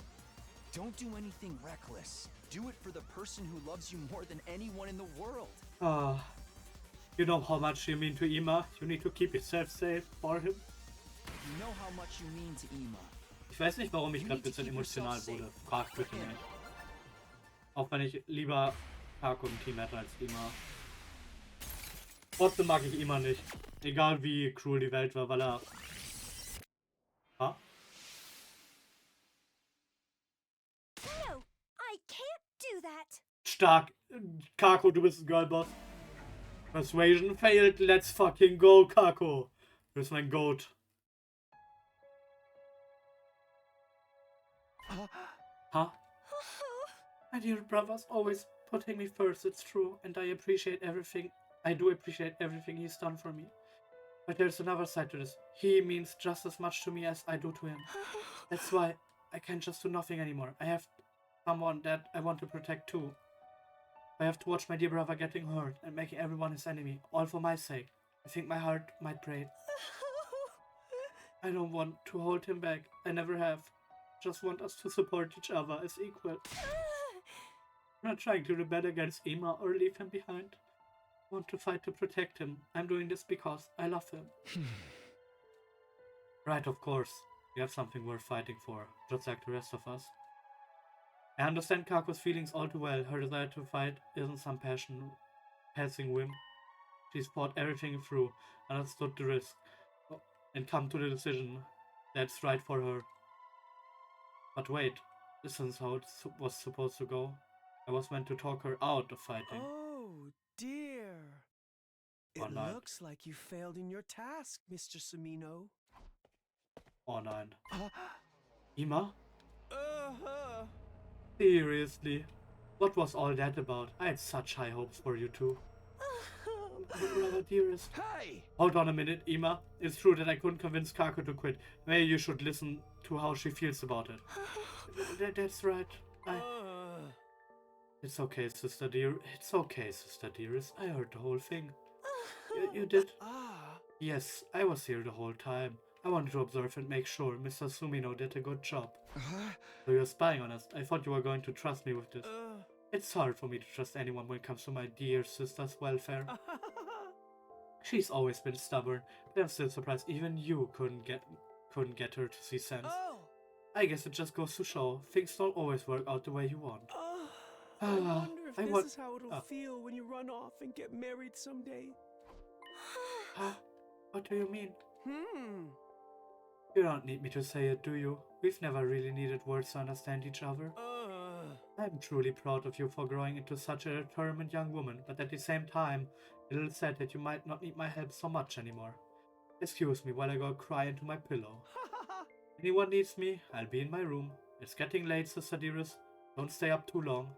don't do anything reckless. Do it for the person who loves you more than anyone in the world. You know how much you mean to Ima. You need to keep yourself safe for him. You know how much you mean to Ima. Ich weiß nicht, warum ich gerade ein bisschen emotional wurde. Fragt bitte nicht. Auch wenn ich lieber Kako im Team hätte als Ima. Trotzdem mag ich Ima nicht. Egal wie cruel die Welt war, weil er... Ha? No, I can't do that. Stark. Kako, du bist ein Girlboss. Persuasion failed. Let's fucking go, Kako. Du bist mein Goat. Huh? My dear brother's always putting me first, it's true, and I do appreciate everything he's done for me. But there's another side to this. He means just as much to me as I do to him. That's why I can't just do nothing anymore. I have someone that I want to protect too. I have to watch my dear brother getting hurt and making everyone his enemy, all for my sake. I think my heart might break. I don't want to hold him back. I never have. Just want us to support each other as equal. I'm not trying to rebel against Ima or leave him behind. I want to fight to protect him. I'm doing this because I love him. Right, of course. We have something worth fighting for, just like the rest of us. I understand Kako's feelings all too well. Her desire to fight isn't some passing whim. She's thought everything through, understood the risk, and come to the decision that's right for her. But wait, this isn't how it was supposed to go. I was meant to talk her out of fighting. Oh, dear. Oh, It nein. looks like you failed in your task, Mr. Sumino. Oh nein. Ima? Uh-huh. Seriously? What was all that about? I had such high hopes for you two. But brother dearest. Hey! Hold on a minute, Ima. It's true that I couldn't convince Kako to quit. Maybe you should listen to how she feels about it. That's right. It's okay, sister dear. It's okay, sister dearest. I heard the whole thing. You did? Yes, I was here the whole time. I wanted to observe and make sure Mr. Sumino did a good job. So you're spying on us. I thought you were going to trust me with this. It's hard for me to trust anyone when it comes to my dear sister's welfare. She's always been stubborn, but I'm still surprised even you couldn't get her to see sense. I guess it just goes to show things don't always work out the way you want. I wonder if this is how it'll feel when you run off and get married someday. What do you mean? You don't need me to say it, do you? We've never really needed words to understand each other. I'm truly proud of you for growing into such a determined young woman, but at the same time, a little sad that you might not need my help so much anymore. Excuse me while I go cry into my pillow. Anyone needs me, I'll be in my room. It's getting late, sister dearest. Don't stay up too long.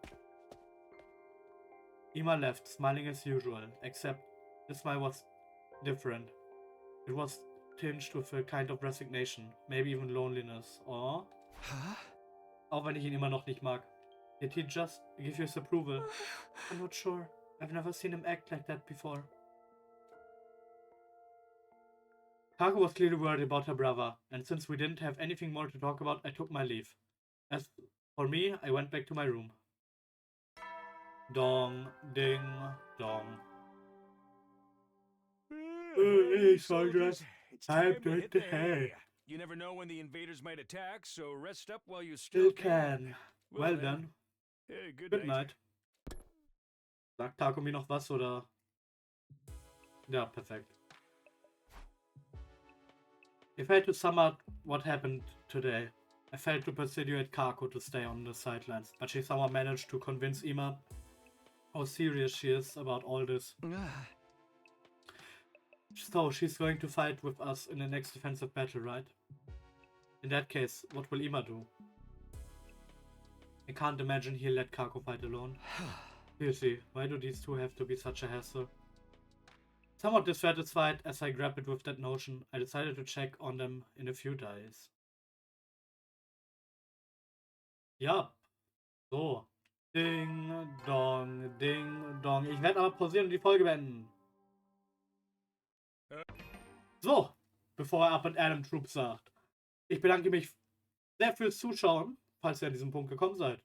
Ima left, smiling as usual, except this smile was different. It was tinged with a kind of resignation, maybe even loneliness, or... Auch wenn ich ihn immer noch nicht mag. Did he just give you his approval? I'm not sure. I've never seen him act like that before. Kako was clearly worried about her brother, and since we didn't have anything more to talk about, I took my leave. As for me, I went back to my room. Dong, ding, dong. Hey, soldiers. Time to hit the hay. You never know when the invaders might attack, so rest up while you still can. Well then. Hey, Good night. Sagt Kako mir noch was, oder? Ja, perfekt. If I had to sum up what happened today, I failed to persuade Kako to stay on the sidelines, but she somehow managed to convince Ima how serious she is about all this. So, she's going to fight with us in the next defensive battle, right? In that case, what will Ima do? I can't imagine he'll let Kako fight alone. Seriously, why do these two have to be such a hassle? Somewhat dissatisfied as I grappled with that notion, I decided to check on them in a few days. Ja. So. Ding, dong, ding, dong. Ich werde aber pausieren und die Folge beenden. So, bevor er Up and Adam Troop sagt. Ich bedanke mich sehr fürs Zuschauen, falls ihr an diesem Punkt gekommen seid.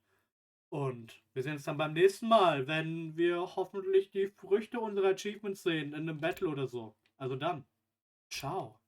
Und wir sehen uns dann beim nächsten Mal, wenn wir hoffentlich die Früchte unserer Achievements sehen in einem Battle oder so. Also dann, ciao.